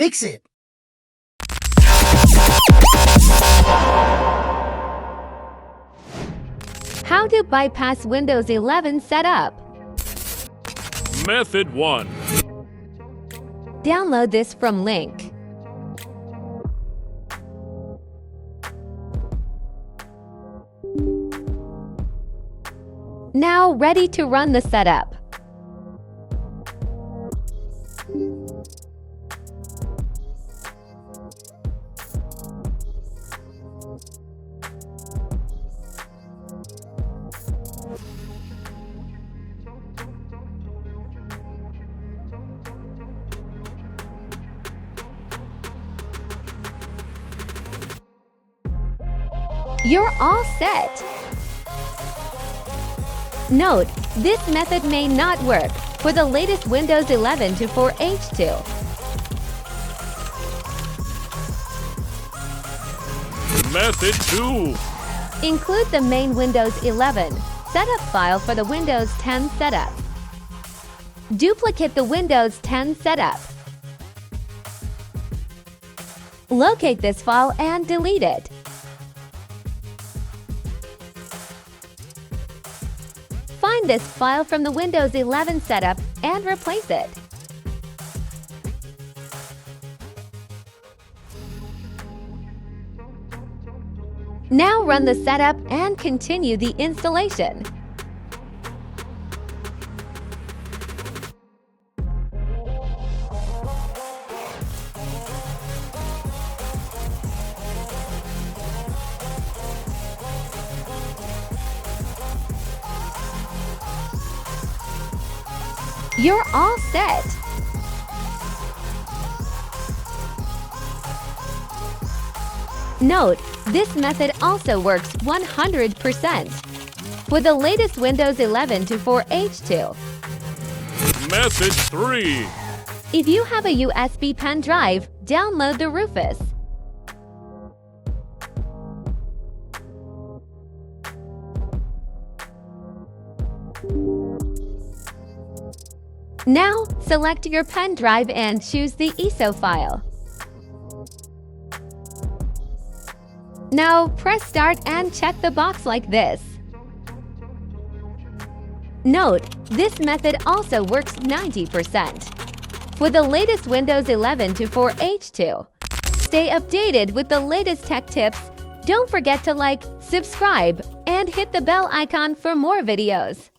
fix it. How to bypass Windows 11 setup. Method 1. Download this from link. Now ready to run the setup. You're all set. Note, this method may not work for the latest Windows 11 to 4H2. Method 2. Include the main Windows 11 setup file for the Windows 10 setup. Duplicate the Windows 10 setup. Locate this file and delete it. Find this file from the Windows 11 setup and replace it. Now run the setup and continue the installation. You're all set. Note, this method also works 100% for the latest Windows 11 to 4H2. Method 3. If you have a USB pen drive, download the Rufus. Now, select your pen drive and choose the ISO file. Now, press Start and check the box like this. Note, this method also works 90% for the latest Windows 11 to 4H2. Stay updated with the latest tech tips. Don't forget to like, subscribe, and hit the bell icon for more videos.